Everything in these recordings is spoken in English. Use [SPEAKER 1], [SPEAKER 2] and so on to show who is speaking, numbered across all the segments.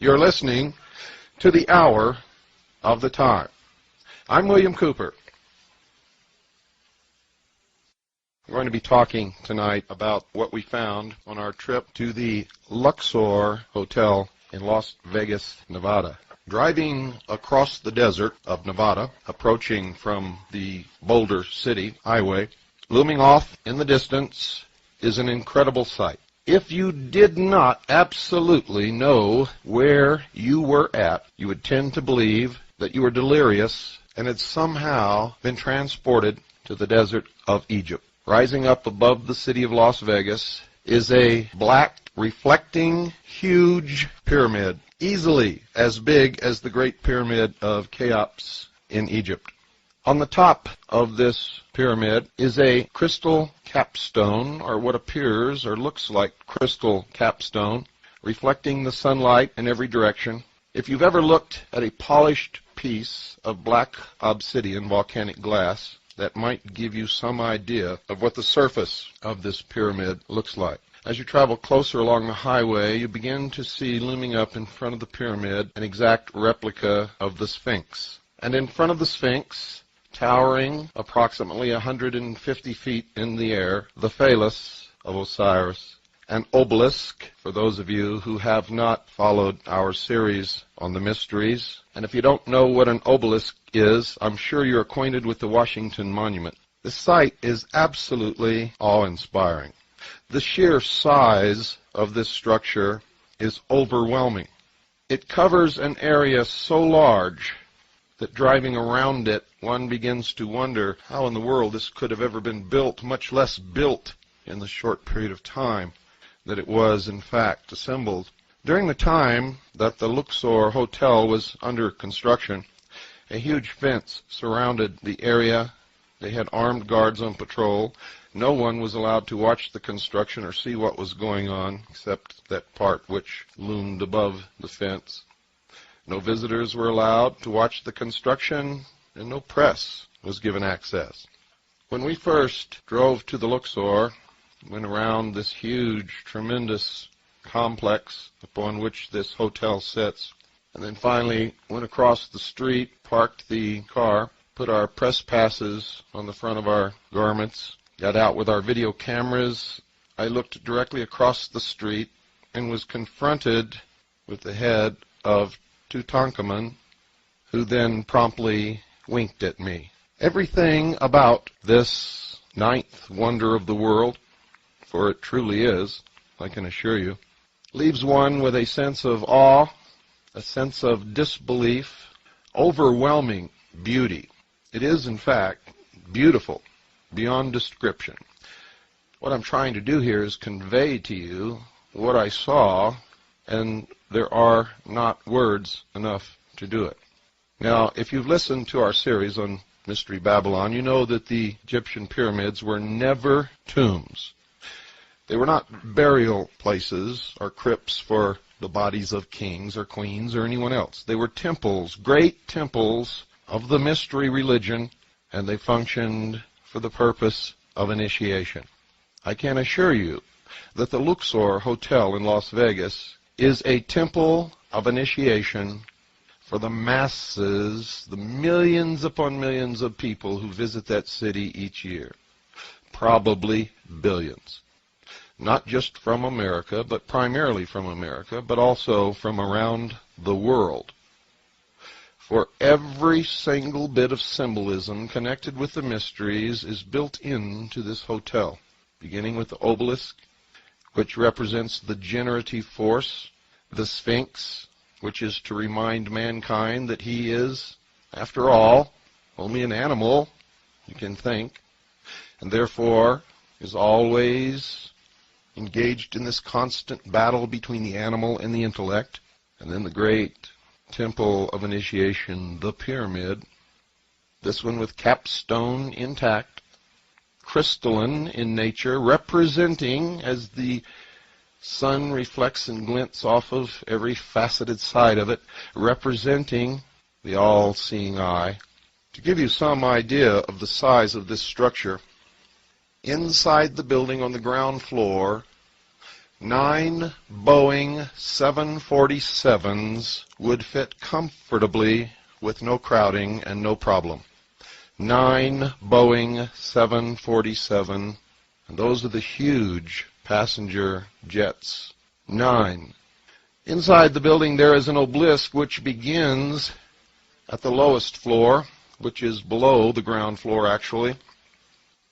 [SPEAKER 1] You're listening to the Hour of the Time. I'm William Cooper. We're going to be talking tonight about what we found on our trip to the LUXOR Hotel in Las Vegas, Nevada. Driving across the desert of Nevada, approaching from the Boulder City Highway, looming off in the distance is an incredible sight. If you did not absolutely know where you were at, you would tend to believe that you were delirious and had somehow been transported to the desert of Egypt. Rising up above the city of Las Vegas is a black, reflecting, huge pyramid, easily as big as the Great Pyramid of Cheops in Egypt. On the top of this pyramid is a crystal capstone, or what appears or looks like crystal capstone, reflecting the sunlight in every direction. If you've ever looked at a polished piece of black obsidian volcanic glass, that might give you some idea of what the surface of this pyramid looks like. As you travel closer along the highway, you begin to see looming up in front of the pyramid an exact replica of the Sphinx. And in front of the Sphinx, towering approximately 150 feet in the air, the phallus of Osiris, an obelisk, for those of you who have not followed our series on the mysteries. And if you don't know what an obelisk is, I'm sure you're acquainted with the Washington Monument. The sight is absolutely awe-inspiring. The sheer size of this structure is overwhelming. It covers an area so large that driving around it, one begins to wonder how in the world this could have ever been built, much less built in the short period of time that it was, in fact, assembled. During the time that the LUXOR Hotel was under construction, a huge fence surrounded the area. They had armed guards on patrol. No one was allowed to watch the construction or see what was going on, except that part which loomed above the fence. No visitors were allowed to watch the construction, and no press was given access. When we first drove to the LUXOR, went around this huge, tremendous complex upon which this hotel sits, and then finally went across the street, parked the car, put our press passes on the front of our garments, got out with our video cameras. I looked directly across the street and was confronted with the head of Tutankhamun, who then promptly winked at me. Everything about this ninth wonder of the world, for it truly is, I can assure you, leaves one with a sense of awe, a sense of disbelief, overwhelming beauty. It is, in fact, beautiful beyond description. What I'm trying to do here is convey to you what I saw, and there are not words enough to do it. Now, if you've listened to our series on Mystery Babylon, you know that the Egyptian pyramids were never tombs. They were not burial places or crypts for the bodies of kings or queens or anyone else. They were temples, great temples of the mystery religion, and they functioned for the purpose of initiation. I can assure you that the LUXOR Hotel in Las Vegas is a temple of initiation for the masses, the millions upon millions of people who visit that city each year. Probably billions. Not just from America, but primarily from America, but also from around the world. For every single bit of symbolism connected with the mysteries is built into this hotel, beginning with the obelisk, which represents the generative force, the Sphinx, which is to remind mankind that he is, after all, only an animal who can think, and therefore is always engaged in this constant battle between the animal and the intellect. And then the great temple of initiation, the pyramid, this one with capstone intact, crystalline in nature, representing, as the sun reflects and glints off of every faceted side of it, representing the all-seeing eye. To give you some idea of the size of this structure, inside the building on the ground floor 9 Boeing 747s would fit comfortably with no crowding and no problem. 9 Boeing 747, and those are the huge passenger jets. 9. Inside the building there is an obelisk which begins at the lowest floor, which is below the ground floor actually.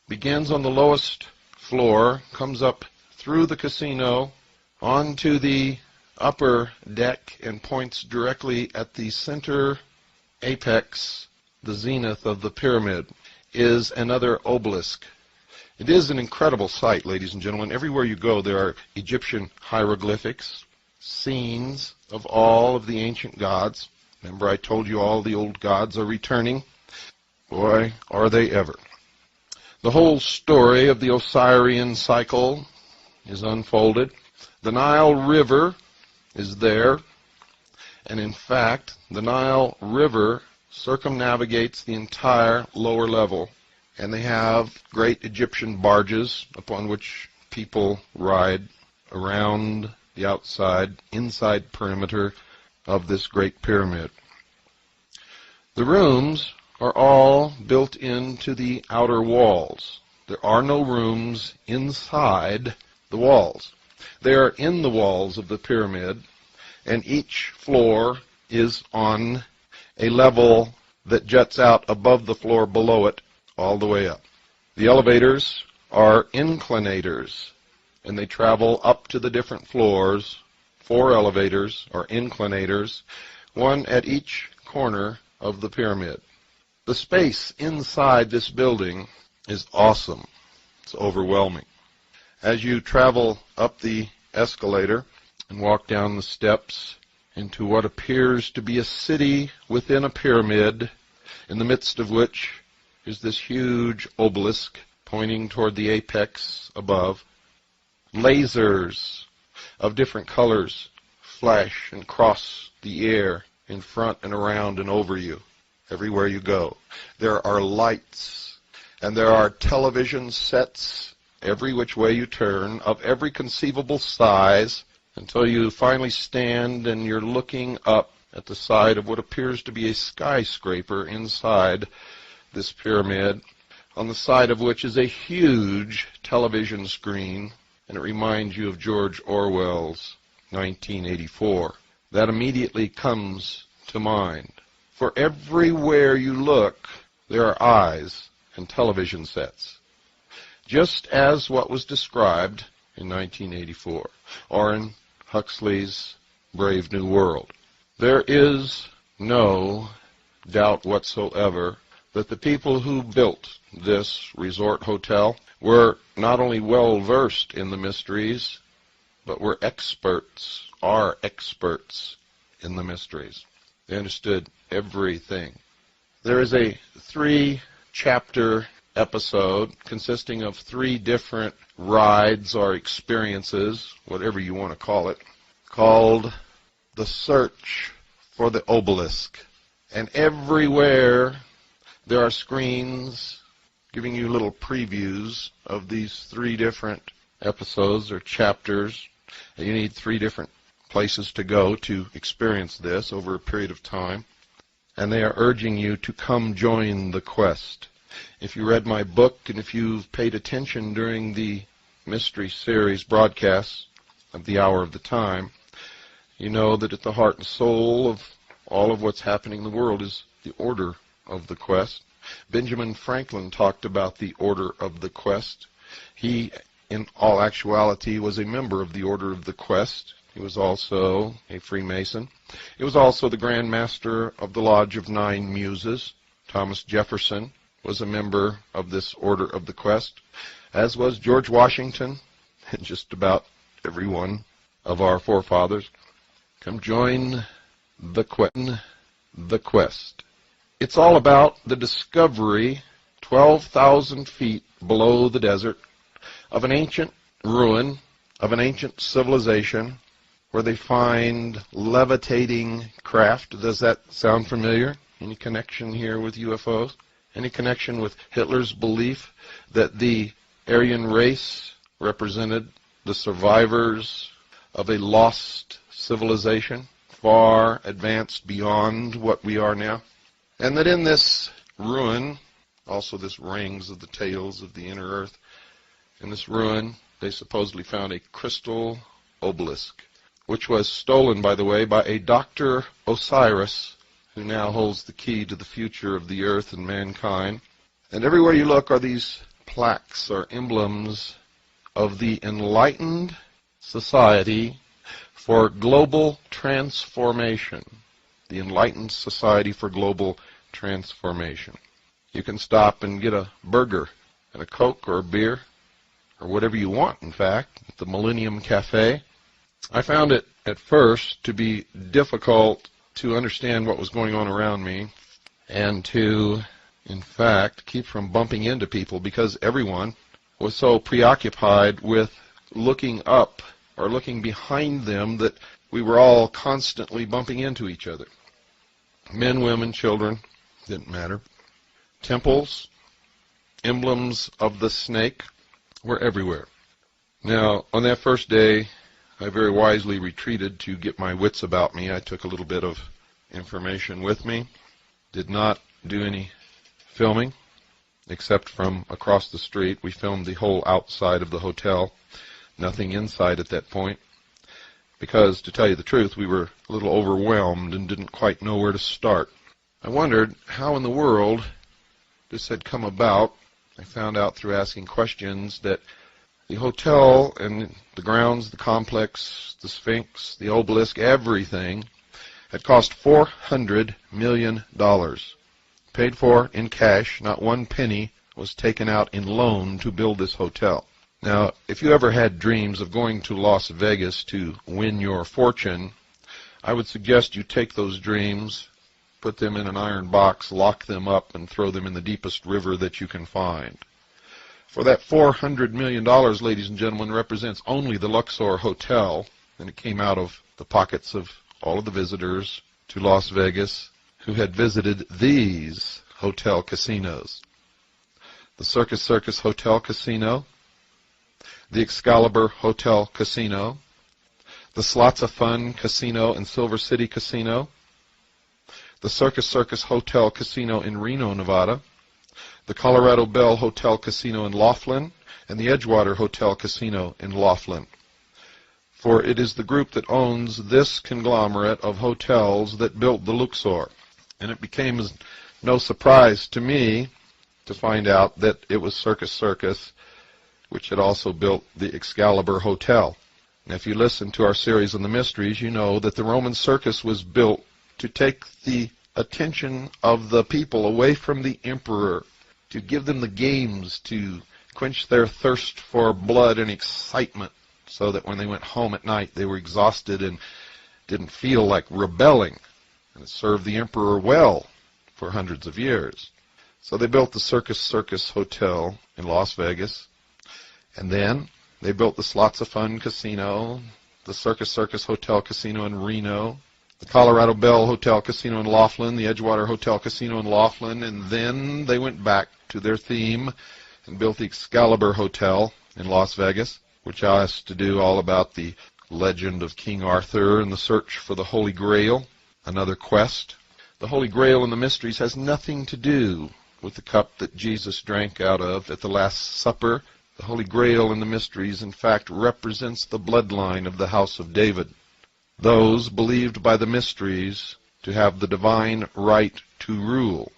[SPEAKER 1] Begins on the lowest floor, comes up through the casino onto the upper deck and points directly at the center apex, the zenith of the pyramid, is another obelisk. It is an incredible sight, ladies and gentlemen. Everywhere you go there are Egyptian hieroglyphics, scenes of all of the ancient gods. Remember I told you all the old gods are returning? Boy, are they ever. The whole story of the Osirian cycle is unfolded. The Nile River is there, and in fact, the Nile River circumnavigates the entire lower level, and they have great Egyptian barges upon which people ride around the inside perimeter of this great pyramid. The rooms are all built into the outer walls. There are no rooms inside the walls. They are in the walls of the pyramid, and each floor is on a level that juts out above the floor below it all the way up. The elevators are inclinators, and they travel up to the different floors. 4 elevators are inclinators, one at each corner of the pyramid. The space inside this building is awesome. It's overwhelming. As you travel up the escalator and walk down the steps into what appears to be a city within a pyramid, in the midst of which is this huge obelisk pointing toward the apex above. Lasers of different colors flash and cross the air in front and around and over you everywhere you go. There are lights, and there are television sets every which way you turn, of every conceivable size, until you finally stand and you're looking up at the side of what appears to be a skyscraper inside this pyramid, on the side of which is a huge television screen, and it reminds you of George Orwell's 1984. That immediately comes to mind. For everywhere you look, there are eyes and television sets, just as what was described in 1984, or in Huxley's Brave New World. There is no doubt whatsoever that the people who built this resort hotel were not only well versed in the mysteries, but were experts, are experts in the mysteries. They understood everything. There is a 3-chapter episode consisting of 3 different rides or experiences, whatever you want to call it, called The Search for the Obelisk. And everywhere there are screens giving you little previews of these 3 different episodes or chapters. And you need 3 different places to go to experience this over a period of time. And they are urging you to come join the quest. If you read my book, and if you've paid attention during the Mystery Series broadcasts of the Hour of the Time, you know that at the heart and soul of all of what's happening in the world is the order of the quest. Benjamin Franklin talked about the order of the quest. He, in all actuality, was a member of the Order of the Quest. He was also a Freemason. He was also the Grand Master of the Lodge of 9 Muses. Thomas Jefferson was a member of this Order of the Quest, as was George Washington and just about every one of our forefathers. Come join the quest. It's all about the discovery, 12,000 feet below the desert, of an ancient ruin, of an ancient civilization, where they find levitating craft. Does that sound familiar? Any connection here with UFOs? Any connection with Hitler's belief that the Aryan race represented the survivors of a lost civilization, far advanced beyond what we are now. And that in this ruin, also this rings of the tails of the inner earth, in this ruin they supposedly found a crystal obelisk, which was stolen, by the way, by a Dr. Osiris, who now holds the key to the future of the earth and mankind. And everywhere you look are these plaques or emblems of the enlightened society for global transformation. The enlightened society for global transformation. You can stop and get a burger and a Coke or a beer, or whatever you want, in fact, at the Millennium Cafe. I found it at first to be difficult to understand what was going on around me and to, in fact, keep from bumping into people because everyone was so preoccupied with looking up or looking behind them that we were all constantly bumping into each other. Men, women, children, didn't matter. Temples, emblems of the snake were everywhere. Now, on that first day, I very wisely retreated to get my wits about me. I took a little bit of information with me. Did not do any filming, except from across the street. We filmed the whole outside of the hotel. Nothing inside at that point. Because, to tell you the truth, we were a little overwhelmed and didn't quite know where to start. I wondered how in the world this had come about. I found out through asking questions that the hotel and the grounds, the complex, the Sphinx, the obelisk, everything had cost $400 million. Paid for in cash, not one penny was taken out in loan to build this hotel. Now, if you ever had dreams of going to Las Vegas to win your fortune, I would suggest you take those dreams, put them in an iron box, lock them up, and throw them in the deepest river that you can find. For that $400 million, ladies and gentlemen, represents only the LUXOR Hotel, and it came out of the pockets of all of the visitors to Las Vegas who had visited these hotel casinos. The Circus Hotel Casino, the Excalibur Hotel Casino, the Slots of Fun Casino and Silver City Casino, the Circus Hotel Casino in Reno, Nevada, the Colorado Bell Hotel Casino in Laughlin, and the Edgewater Hotel Casino in Laughlin. For it is the group that owns this conglomerate of hotels that built the LUXOR. And it became no surprise to me to find out that it was Circus, which had also built the Excalibur Hotel. Now, if you listen to our series on the mysteries, you know that the Roman circus was built to take the attention of the people away from the emperor, to give them the games, to quench their thirst for blood and excitement, so that when they went home at night they were exhausted and didn't feel like rebelling. And it served the emperor well for hundreds of years. So they built the Circus Hotel in Las Vegas, and then they built the Slots of Fun Casino, the Circus Hotel Casino in Reno, the Colorado Bell Hotel Casino in Laughlin, the Edgewater Hotel Casino in Laughlin, and then they went back to their theme and built the Excalibur Hotel in Las Vegas, which has to do all about the legend of King Arthur and the search for the Holy Grail, another quest. The Holy Grail in the mysteries has nothing to do with the cup that Jesus drank out of at the Last Supper. The Holy Grail in the mysteries, in fact, represents the bloodline of the house of David, those believed by the mysteries to have the divine right to rule.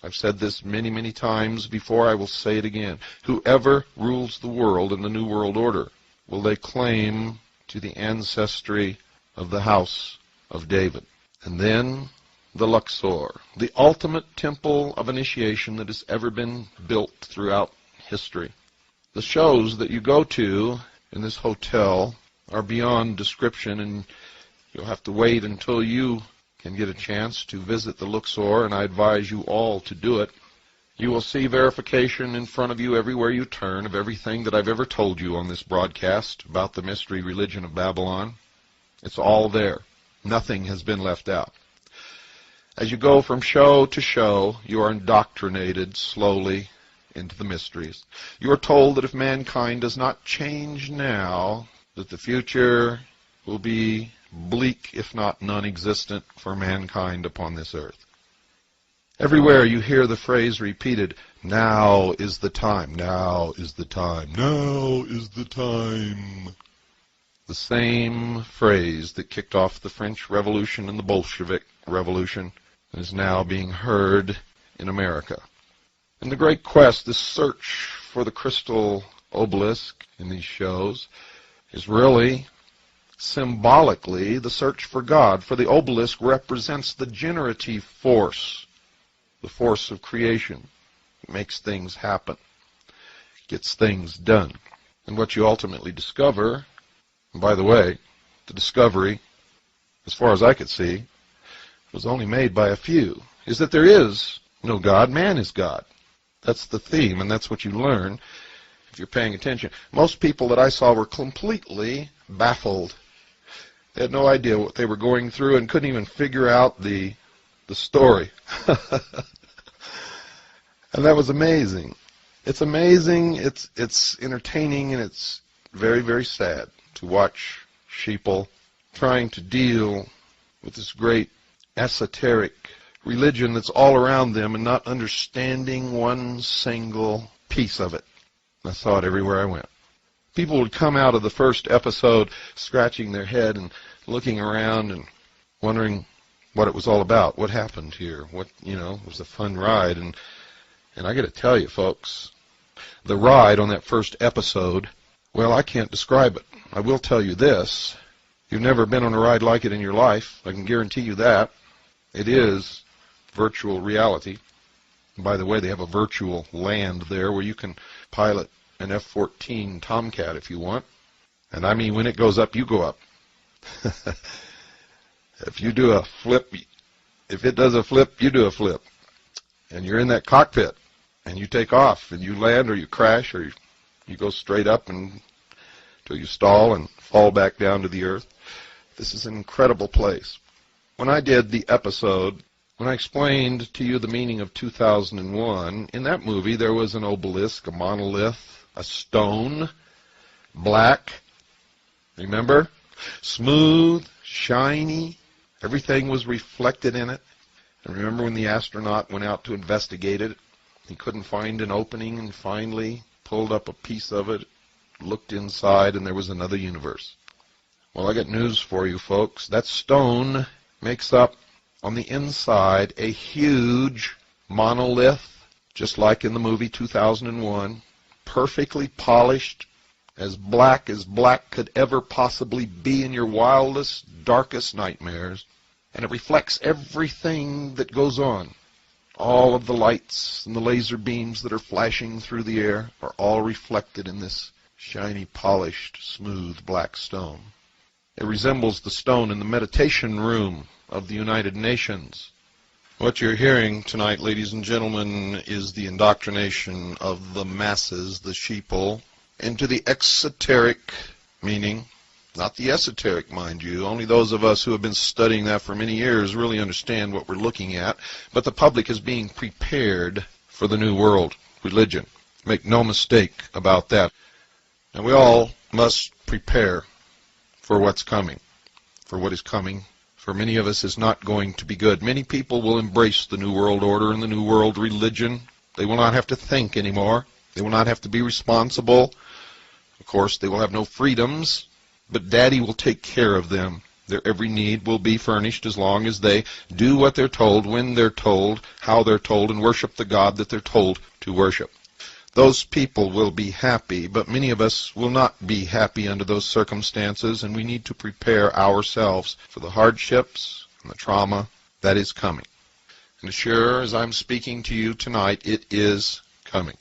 [SPEAKER 1] I've said this many, many times before. I will say it again. Whoever rules the world in the New World Order will lay claim to the ancestry of the house of David. And then the LUXOR, the ultimate temple of initiation that has ever been built throughout history. The shows that you go to in this hotel are beyond description, and you'll have to wait until you can get a chance to visit the LUXOR, and I advise you all to do it. You will see verification in front of you everywhere you turn of everything that I've ever told you on this broadcast about the mystery religion of Babylon. It's all there. Nothing has been left out. As you go from show to show, you are indoctrinated slowly into the mysteries. You are told that if mankind does not change now, that the future will be bleak, if not non-existent, for mankind upon this earth. Everywhere you hear the phrase repeated, now is the time, now is the time, now is the time. The same phrase that kicked off the French Revolution and the Bolshevik Revolution is now being heard in America. And the great quest, this search for the crystal obelisk in these shows, is really symbolically the search for God. For the obelisk represents the generative force, the force of creation. It makes things happen, gets things done. And what you ultimately discover, and by the way, the discovery, as far as I could see, was only made by a few, is that there is no God, man is God. That's the theme, and that's what you learn if you're paying attention. Most people that I saw were completely baffled. They had no idea what they were going through and couldn't even figure out the story. And that was amazing. It's amazing, it's entertaining, and it's very, very sad to watch sheeple trying to deal with this great esoteric religion that's all around them and not understanding one single piece of it. I saw it everywhere I went. People would come out of the first episode scratching their head and looking around and wondering what it was all about, what happened here, it was a fun ride. And I got to tell you, folks, the ride on that first episode, well, I can't describe it. I will tell you this. You've never been on a ride like it in your life. I can guarantee you that. It is virtual reality. And by the way, they have a virtual land there where you can pilot an F-14 Tomcat if you want. And I mean, when it goes up, you go up. If you do a flip, if it does a flip, you do a flip. And you're in that cockpit, and you take off, and you land, or you crash, or you go straight up until you stall and fall back down to the earth. This is an incredible place. When I did the episode, when I explained to you the meaning of 2001, in that movie there was an obelisk, a monolith, a stone, black, remember? Smooth, shiny, everything was reflected in it. And remember when the astronaut went out to investigate it, he couldn't find an opening and finally pulled up a piece of it, looked inside, and there was another universe. Well, I got news for you, folks. That stone makes up, on the inside, a huge monolith, just like in the movie 2001, perfectly polished, as black could ever possibly be in your wildest, darkest nightmares. And it reflects everything that goes on. All of the lights and the laser beams that are flashing through the air are all reflected in this shiny, polished, smooth black stone. It resembles the stone in the meditation room of the United Nations. What you're hearing tonight, ladies and gentlemen, is the indoctrination of the masses, the sheeple, into the exoteric meaning. Not the esoteric, mind you. Only those of us who have been studying that for many years really understand what we're looking at. But the public is being prepared for the New World religion. Make no mistake about that. And we all must prepare for what's coming. For what is coming, for many of us, is not going to be good. Many people will embrace the New World Order and the New World religion. They will not have to think anymore. They will not have to be responsible. Of course, they will have no freedoms. But Daddy will take care of them. Their every need will be furnished as long as they do what they're told, when they're told, how they're told, and worship the God that they're told to worship. Those people will be happy, but many of us will not be happy under those circumstances, and we need to prepare ourselves for the hardships and the trauma that is coming. And as sure as I'm speaking to you tonight, it is coming.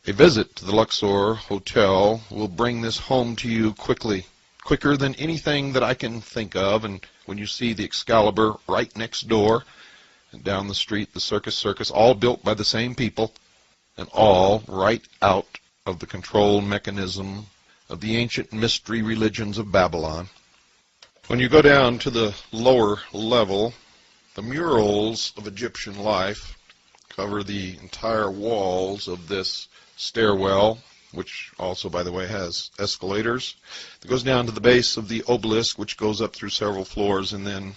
[SPEAKER 1] A visit to the LUXOR Hotel will bring this home to you quickly, quicker than anything that I can think of. And when you see the Excalibur right next door, and down the street the Circus, all built by the same people, and all right out of the control mechanism of the ancient mystery religions of Babylon. When you go down to the lower level, the murals of Egyptian life cover the entire walls of this stairwell, which also, by the way, has escalators. It goes down to the base of the obelisk, which goes up through several floors and then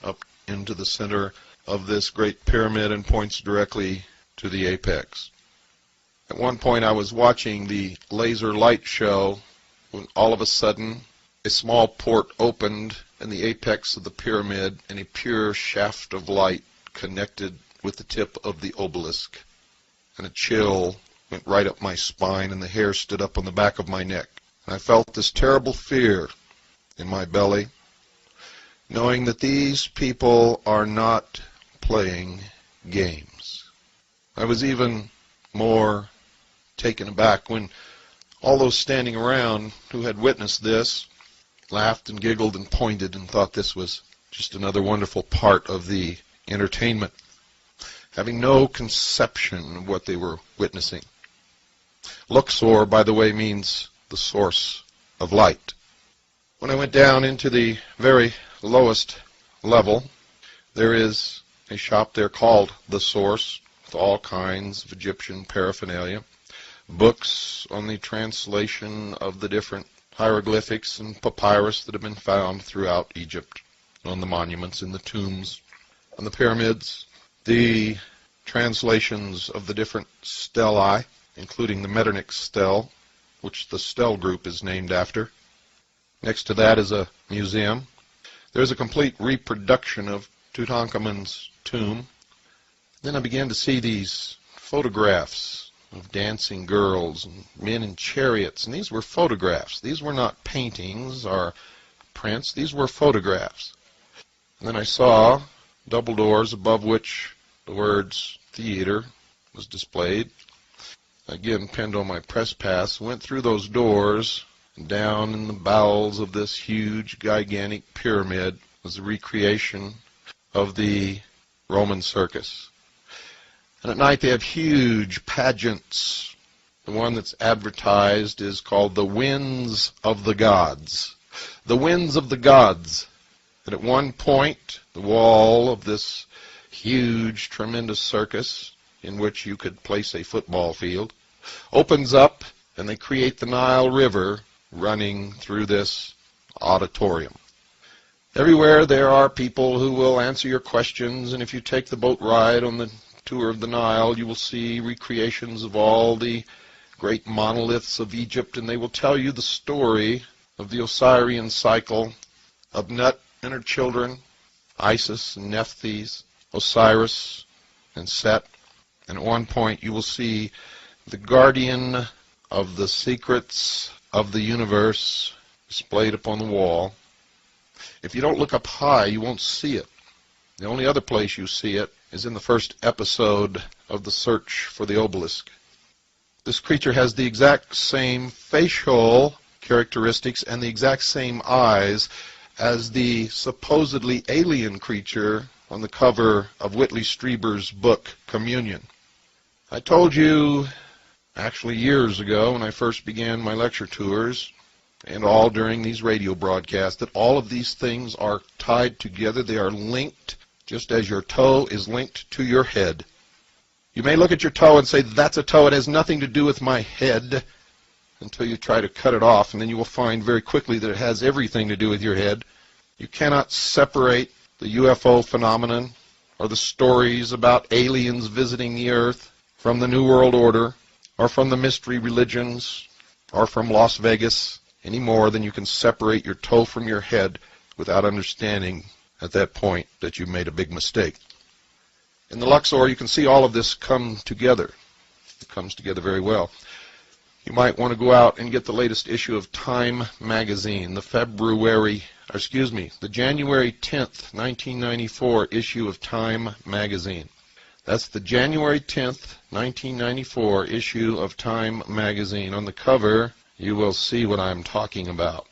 [SPEAKER 1] up into the center of this great pyramid and points directly to the apex. At one point I was watching the laser light show when all of a sudden a small port opened in the apex of the pyramid and a pure shaft of light connected with the tip of the obelisk. And a chill went right up my spine and the hair stood up on the back of my neck. And I felt this terrible fear in my belly, knowing that these people are not playing games. I was even more taken aback when all those standing around who had witnessed this laughed and giggled and pointed and thought this was just another wonderful part of the entertainment, having no conception of what they were witnessing. LUXOR, by the way, means the source of light. When I went down into the very lowest level, there is a shop there called The Source, with all kinds of Egyptian paraphernalia, books on the translation of the different hieroglyphics and papyrus that have been found throughout Egypt, on the monuments, in the tombs, on the pyramids, the translations of the different stelae, including the Metternich stele, which the stele group is named after. Next to that is a museum. There's a complete reproduction of Tutankhamun's tomb. Then I began to see these photographs of dancing girls and men in chariots, and these were photographs. These were not paintings or prints. These were photographs. And then I saw double doors above which the words theater was displayed. Again, pinned on my press pass, went through those doors, and down in the bowels of this huge, gigantic pyramid was the recreation of the Roman circus. And at night they have huge pageants. The one that's advertised is called the Winds of the Gods. The Winds of the Gods. And at one point, the wall of this huge, tremendous circus, in which you could place a football field, opens up, and they create the Nile River running through this auditorium. Everywhere there are people who will answer your questions, and if you take the boat ride on the tour of the Nile, you will see recreations of all the great monoliths of Egypt, and they will tell you the story of the Osirian cycle, of Nut and her children, Isis and Nephthys, Osiris and Set. And at one point you will see the guardian of the secrets of the universe displayed upon the wall. If you don't look up high, you won't see it. The only other place you see it is in the first episode of The Search for the Obelisk. This creature has the exact same facial characteristics and the exact same eyes as the supposedly alien creature on the cover of Whitley Strieber's book, Communion. I told you, actually years ago when I first began my lecture tours, and all during these radio broadcasts, that all of these things are tied together. They are linked, just as your toe is linked to your head. You may look at your toe and say, that's a toe, it has nothing to do with my head, until you try to cut it off, and then you will find very quickly that it has everything to do with your head. You cannot separate the UFO phenomenon or the stories about aliens visiting the earth from the New World Order or from the mystery religions or from Las Vegas any more than you can separate your toe from your head without understanding at that point that you made a big mistake. In the LUXOR, you can see all of this come together. It comes together very well. You might want to go out and get the latest issue of Time magazine, the January 10th, 1994 issue of Time magazine. That's the January 10th, 1994 issue of Time magazine. On the cover, you will see what I'm talking about.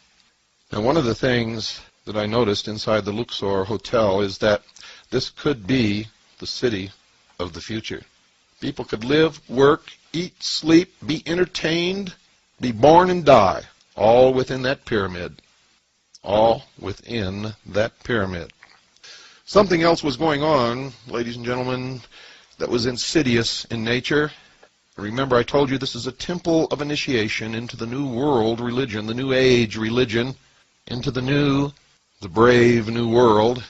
[SPEAKER 1] Now, one of the things that I noticed inside the LUXOR Hotel is that this could be the city of the future. People could live, work, eat, sleep, be entertained, be born and die, all within that pyramid. All within that pyramid. Something else was going on, ladies and gentlemen. that was insidious in nature. Remember, I told you this is a temple of initiation into the new world religion, the new age religion, into the brave new world,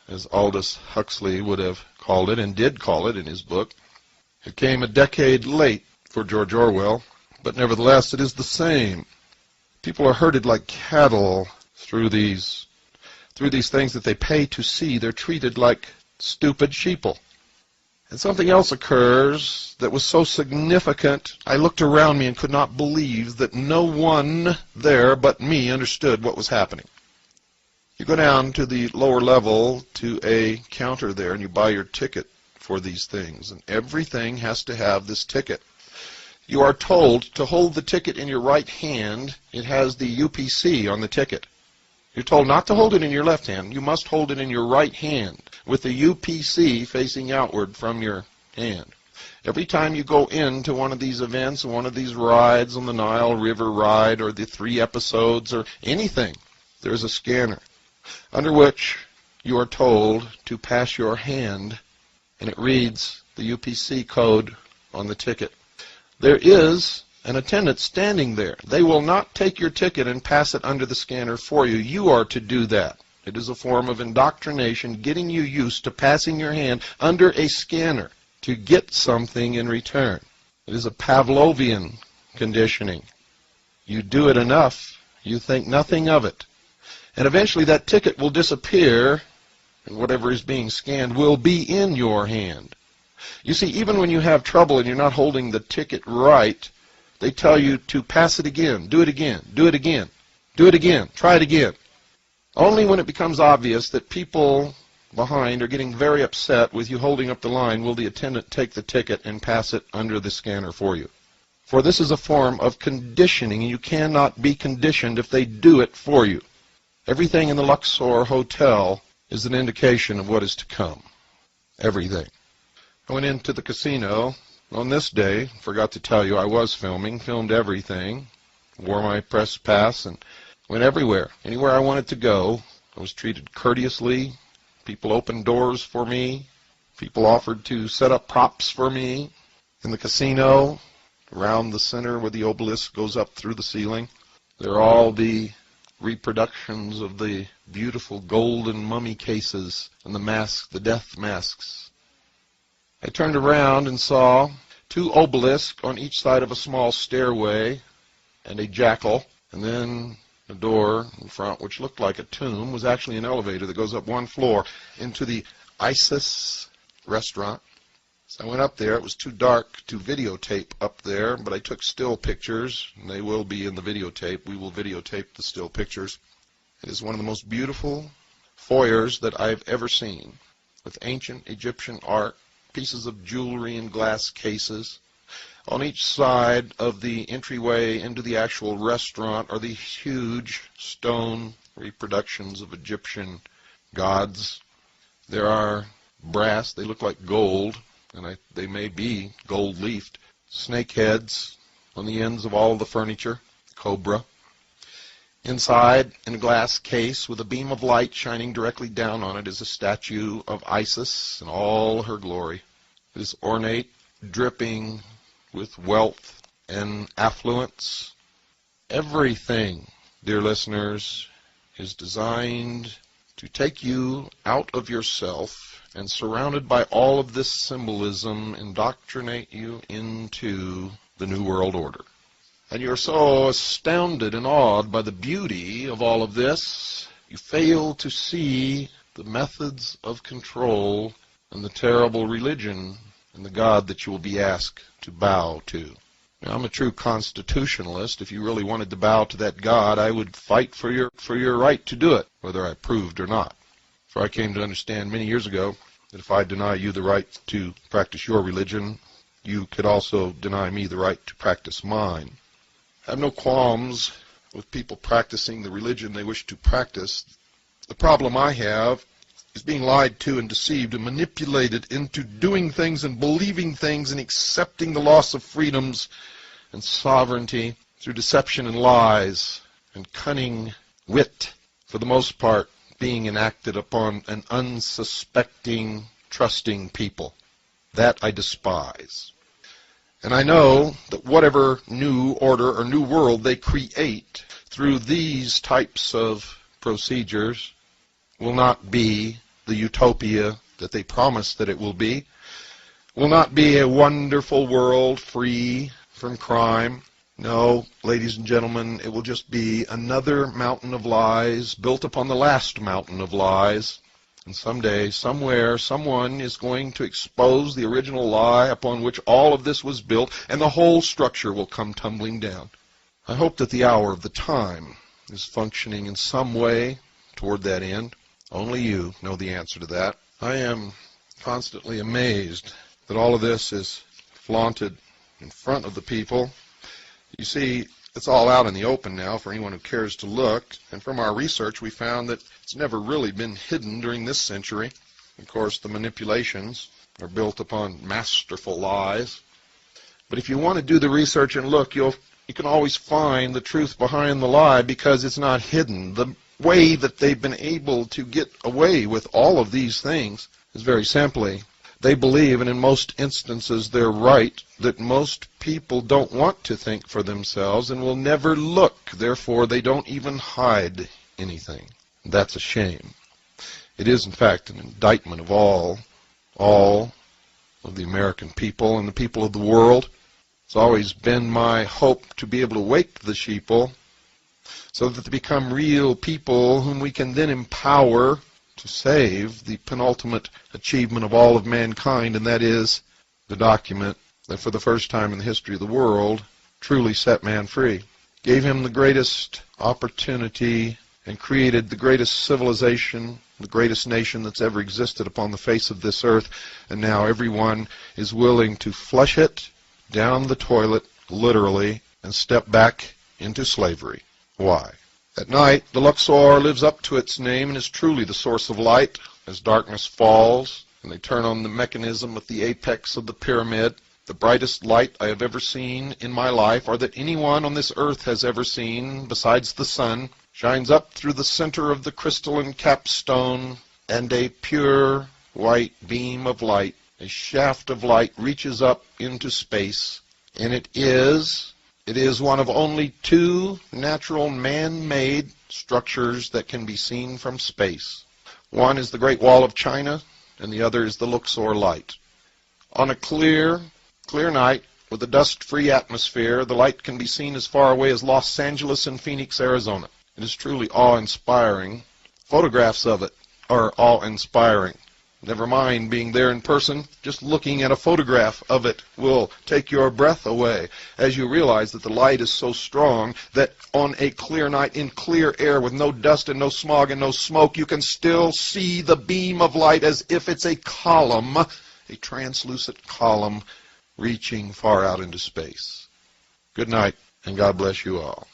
[SPEAKER 1] as Aldous Huxley would have called it and did call it in his book. It came a decade late for George Orwell, but nevertheless it is the same. People are herded like cattle through these things that they pay to see. They're treated like stupid sheeple. And something else occurs that was so significant, I looked around me and could not believe that no one there but me understood what was happening. You go down to the lower level to a counter there and you buy your ticket for these things. And everything has to have this ticket. You are told to hold the ticket in your right hand. It has the UPC on the ticket. You're told not to hold it in your left hand. You must hold it in your right hand with the UPC facing outward from your hand. Every time you go into one of these events, one of these rides on the Nile River ride or the 3 episodes or anything, there's a scanner under which you are told to pass your hand, and it reads the UPC code on the ticket. There is an attendant standing there. They will not take your ticket and pass it under the scanner for you. You are to do that. It is a form of indoctrination, getting you used to passing your hand under a scanner to get something in return. It is a Pavlovian conditioning. You do it enough, you think nothing of it. And eventually that ticket will disappear, and whatever is being scanned will be in your hand. You see, even when you have trouble and you're not holding the ticket right, they tell you to pass it again, do it again, do it again, do it again, try it again. Only when it becomes obvious that people behind are getting very upset with you holding up the line will the attendant take the ticket and pass it under the scanner for you. For this is a form of conditioning, and you cannot be conditioned if they do it for you. Everything in the Luxor Hotel is an indication of what is to come. Everything. I went into the casino on this day. Forgot to tell you I was filmed everything, wore my press pass, and went everywhere. Anywhere I wanted to go, I was treated courteously. People opened doors for me. People offered to set up props for me. In the casino, around the center where the obelisk goes up through the ceiling, there are all the reproductions of the beautiful golden mummy cases and the masks, the death masks. I turned around and saw 2 obelisks on each side of a small stairway and a jackal, and then a door in front which looked like a tomb was actually an elevator that goes up 1 floor into the Isis restaurant. So I went up there. It was too dark to videotape up there, but I took still pictures, and they will be in the videotape. We will videotape the still pictures. It is one of the most beautiful foyers that I've ever seen, with ancient Egyptian art, pieces of jewelry in glass cases. On each side of the entryway into the actual restaurant are these huge stone reproductions of Egyptian gods. There are brass, they look like gold, and they may be gold-leafed, snake heads on the ends of all the furniture, cobra. Inside, in a glass case with a beam of light shining directly down on it, is a statue of Isis in all her glory. It is ornate, dripping with wealth and affluence. Everything, dear listeners, is designed to take you out of yourself and, surrounded by all of this symbolism, indoctrinate you into the New World Order. And you're so astounded and awed by the beauty of all of this, you fail to see the methods of control and the terrible religion and the God that you will be asked to bow to. Now, I'm a true constitutionalist. If you really wanted to bow to that God, I would fight for your right to do it, whether I approved or not. For I came to understand many years ago that if I deny you the right to practice your religion, you could also deny me the right to practice mine. I have no qualms with people practicing the religion they wish to practice. The problem I have is being lied to and deceived and manipulated into doing things and believing things and accepting the loss of freedoms and sovereignty through deception and lies and cunning wit, for the most part being enacted upon an unsuspecting, trusting people. That I despise. And I know that whatever new order or new world they create through these types of procedures will not be the utopia that they promise that it will be, will not be a wonderful world free from crime. No, ladies and gentlemen, it will just be another mountain of lies built upon the last mountain of lies. And someday, somewhere, someone is going to expose the original lie upon which all of this was built, and the whole structure will come tumbling down. I hope that the hour of the time is functioning in some way toward that end. Only you know the answer to that. I am constantly amazed that all of this is flaunted in front of the people. You see, it's all out in the open now for anyone who cares to look, and from our research we found that it's never really been hidden during this century. Of course, the manipulations are built upon masterful lies. But if you want to do the research and look, you can always find the truth behind the lie because it's not hidden. The way that they've been able to get away with all of these things is very simply, they believe, and in most instances they're right, that most people don't want to think for themselves and will never look. Therefore, they don't even hide anything. That's a shame. It is, in fact, an indictment of all of the American people and the people of the world. It's always been my hope to be able to wake the sheeple so that they become real people whom we can then empower to save the penultimate achievement of all of mankind, and that is the document that for the first time in the history of the world truly set man free, gave him the greatest opportunity, and created the greatest civilization, the greatest nation that's ever existed upon the face of this earth, and now everyone is willing to flush it down the toilet, literally, and step back into slavery. Why? At night, the LUXOR lives up to its name and is truly the source of light. As darkness falls, and they turn on the mechanism at the apex of the pyramid, the brightest light I have ever seen in my life, or that anyone on this earth has ever seen, besides the sun, shines up through the center of the crystalline capstone, and a pure white beam of light, a shaft of light, reaches up into space, and it is one of only two natural man-made structures that can be seen from space. One is the Great Wall of China, and the other is the LUXOR light. On a clear night with a dust-free atmosphere, the light can be seen as far away as Los Angeles and Phoenix, Arizona. It is truly awe-inspiring. Photographs of it are awe-inspiring. Never mind being there in person, just looking at a photograph of it will take your breath away as you realize that the light is so strong that on a clear night in clear air with no dust and no smog and no smoke, you can still see the beam of light as if it's a column, a translucent column reaching far out into space. Good night, and God bless you all.